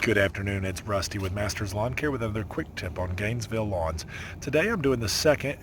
Good afternoon, it's Rusty with Masters Lawn Care with another quick tip on Gainesville lawns. Today I'm doing the second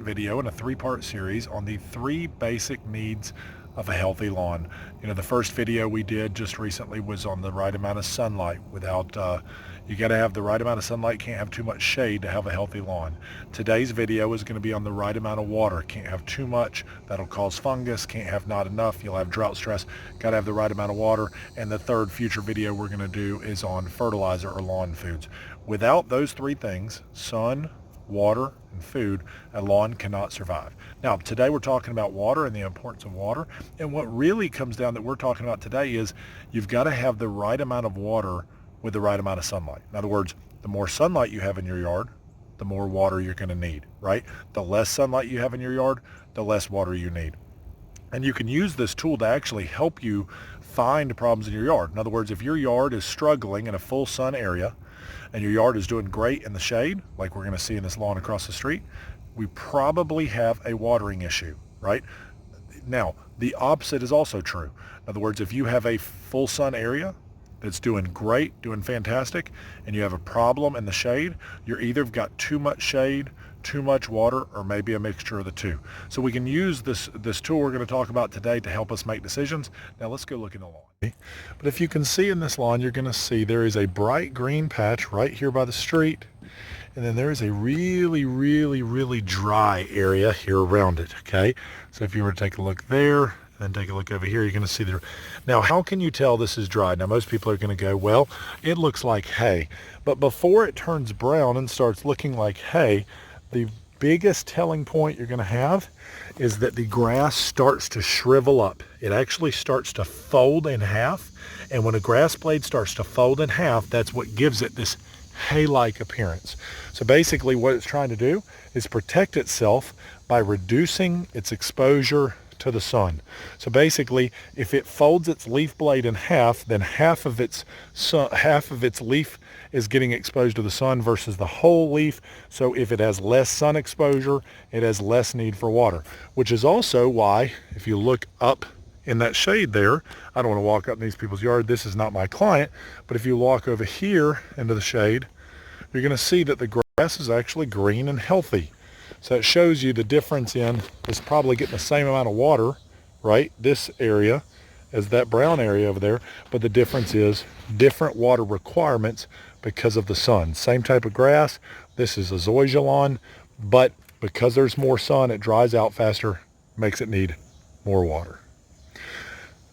video in a three-part series on the three basic needs of a healthy lawn. The first video we did just recently was on the right amount of sunlight. You got to have the right amount of sunlight, can't have too much shade to have a healthy lawn. Today's video is going to be on the right amount of water. Can't have too much, that'll cause fungus. Can't have not enough, you'll have drought stress. Got to have the right amount of water. And the third future video we're going to do is on fertilizer or lawn foods. Without those three things, sun, water, and food, a lawn cannot survive. Now, today we're talking about water and the importance of water. And what really comes down that we're talking about today is you've got to have the right amount of water with the right amount of sunlight. In other words, the more sunlight you have in your yard, the more water you're going to need, right? The less sunlight you have in your yard, the less water you need. And you can use this tool to actually help you find problems in your yard. In other words, if your yard is struggling in a full sun area and your yard is doing great in the shade, like we're going to see in this lawn across the street, we probably have a watering issue, right? Now, the opposite is also true. In other words, if you have a full sun area that's doing great, doing fantastic, and you have a problem in the shade, you're either got too much shade, too much water, or maybe a mixture of the two. So we can use this tool we're going to talk about today to help us make decisions. Now let's go look in the lawn. But if you can see in this lawn, you're going to see there is a bright green patch right here by the street, and then there is a really dry area here around it, okay? So if you were to take a look there, then take a look over here, you're going to see there. Now, how can you tell this is dry? Now, most people are going to go, well, it looks like hay. But before it turns brown and starts looking like hay, the biggest telling point you're going to have is that the grass starts to shrivel up. It actually starts to fold in half. And when a grass blade starts to fold in half, that's what gives it this hay-like appearance. So basically what it's trying to do is protect itself by reducing its exposure to the sun. So basically, if it folds its leaf blade in half, then half of its leaf is getting exposed to the sun versus the whole leaf. So if it has less sun exposure, it has less need for water, which is also why if you look up in that shade there, I don't want to walk up in these people's yard, this is not my client, but if you walk over here into the shade, you're going to see that the grass is actually green and healthy. So it shows you the difference in, it's probably getting the same amount of water, right, this area as that brown area over there, but the difference is different water requirements because of the sun. Same type of grass, this is a zoysia lawn, but because there's more sun, it dries out faster, makes it need more water.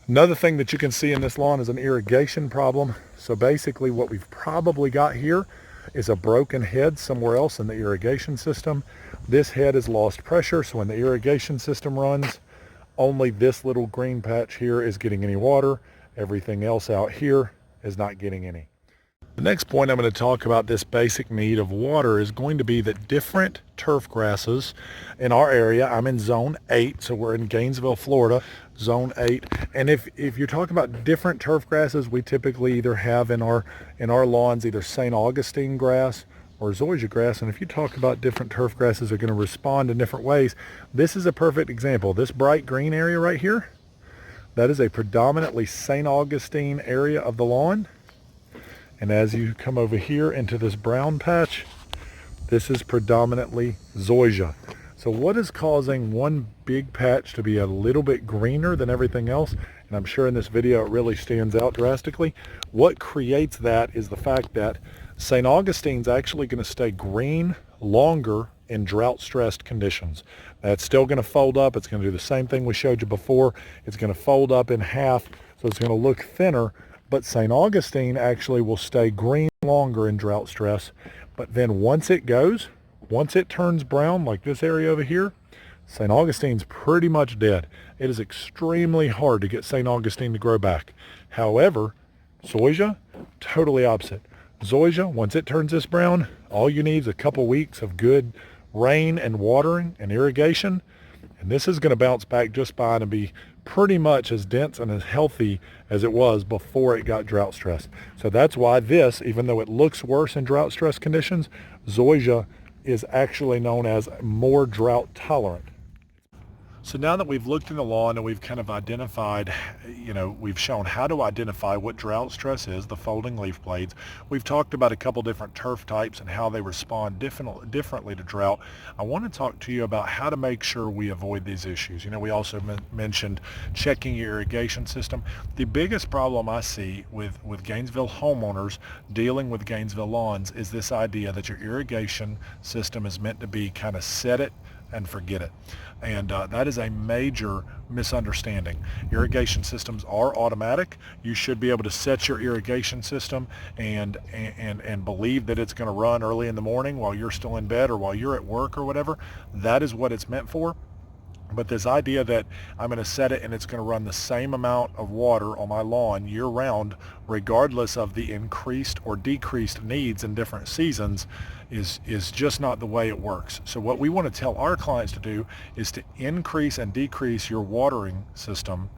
Another thing that you can see in this lawn is an irrigation problem. So basically what we've probably got here is a broken head somewhere else in the irrigation system. This head has lost pressure, so when the irrigation system runs, only this little green patch here is getting any water. Everything else out here is not getting any. The next point I'm going to talk about this basic need of water is going to be that different turf grasses in our area, I'm in zone 8, so we're in Gainesville, Florida, zone 8. And if you're talking about different turf grasses, we typically either have in our lawns either St. Augustine grass or zoysia grass. And if you talk about different turf grasses are going to respond in different ways, this is a perfect example. This bright green area right here, that is a predominantly St. Augustine area of the lawn. And as you come over here into this brown patch, this is predominantly zoysia. So what is causing one big patch to be a little bit greener than everything else? And I'm sure in this video it really stands out drastically. What creates that is the fact that St. Augustine's actually going to stay green longer in drought-stressed conditions. That's still going to fold up. It's going to do the same thing we showed you before. It's going to fold up in half, so it's going to look thinner. But St. Augustine actually will stay green longer in drought stress. But then once it turns brown, like this area over here, St. Augustine's pretty much dead. It is extremely hard to get St. Augustine to grow back. However, zoysia, totally opposite. Zoysia, once it turns this brown, all you need is a couple weeks of good rain and watering and irrigation, and this is going to bounce back just fine and be pretty much as dense and as healthy as it was before it got drought stress. So that's why this, even though it looks worse in drought stress conditions, zoysia is actually known as more drought tolerant. So now that we've looked in the lawn and we've kind of identified, we've shown how to identify what drought stress is, the folding leaf blades. We've talked about a couple different turf types and how they respond differently to drought. I want to talk to you about how to make sure we avoid these issues. We also mentioned checking your irrigation system. The biggest problem I see with Gainesville homeowners dealing with Gainesville lawns is this idea that your irrigation system is meant to be kind of set it and forget it. And that is a major misunderstanding. Irrigation systems are automatic. You should be able to set your irrigation system and believe that it's going to run early in the morning while you're still in bed or while you're at work or whatever. That is what it's meant for. But this idea that I'm going to set it and it's going to run the same amount of water on my lawn year round, regardless of the increased or decreased needs in different seasons, is just not the way it works. So what we want to tell our clients to do is to increase and decrease your watering system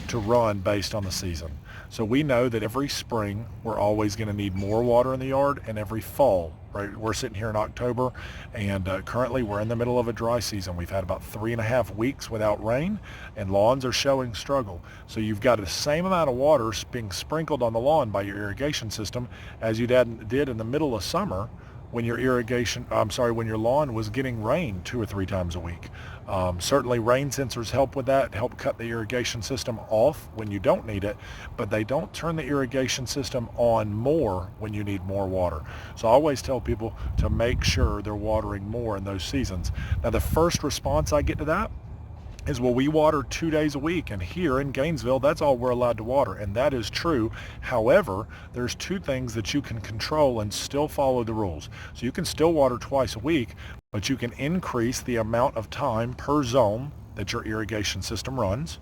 to run based on the season. So we know that every spring we're always going to need more water in the yard, and every fall, right? We're sitting here in October, and currently we're in the middle of a dry season. We've had about 3.5 weeks without rain, and lawns are showing struggle. So you've got the same amount of water being sprinkled on the lawn by your irrigation system as you did in the middle of summer when your when your lawn was getting rain 2 or 3 times a week. Certainly rain sensors help with that, help cut the irrigation system off when you don't need it, but they don't turn the irrigation system on more when you need more water. So I always tell people to make sure they're watering more in those seasons. Now the first response I get to that is, well, we water 2 days a week, and here in Gainesville, that's all we're allowed to water, and that is true. However, there's 2 things that you can control and still follow the rules. So you can still water twice a week, but you can increase the amount of time per zone that your irrigation system runs,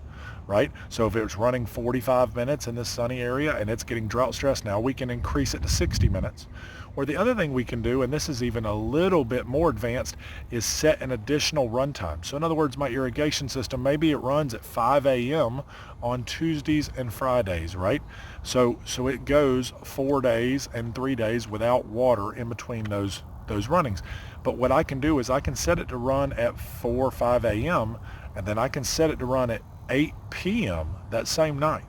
right? So if it's running 45 minutes in this sunny area and it's getting drought stress, now we can increase it to 60 minutes. Or the other thing we can do, and this is even a little bit more advanced, is set an additional runtime. So in other words, my irrigation system, maybe it runs at 5 a.m. on Tuesdays and Fridays, right? So it goes 4 days and 3 days without water in between those runnings. But what I can do is I can set it to run at 4 or 5 a.m. and then I can set it to run at 8 p.m. that same night.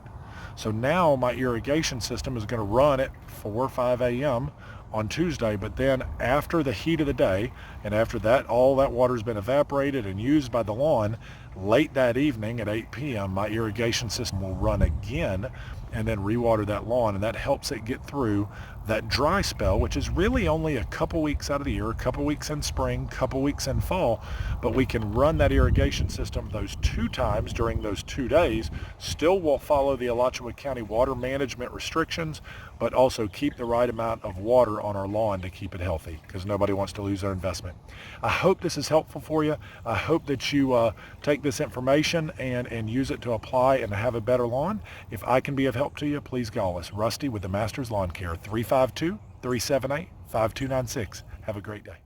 So now my irrigation system is going to run at 4 or 5 a.m. on Tuesday, but then after the heat of the day and after that all that water's been evaporated and used by the lawn, late that evening at 8 p.m. my irrigation system will run again and then rewater that lawn, and that helps it get through that dry spell, which is really only a couple weeks out of the year, a couple weeks in spring, couple weeks in fall. But we can run that irrigation system those 2 times during those 2 days, still will follow the Alachua County water management restrictions, but also keep the right amount of water on our lawn to keep it healthy, because nobody wants to lose their investment. I hope this is helpful for you. I hope that you take this information and use it to apply and have a better lawn. If I can be of help to you, please call us. Rusty with the Masters Lawn Care, 352-378-5296. Have a great day.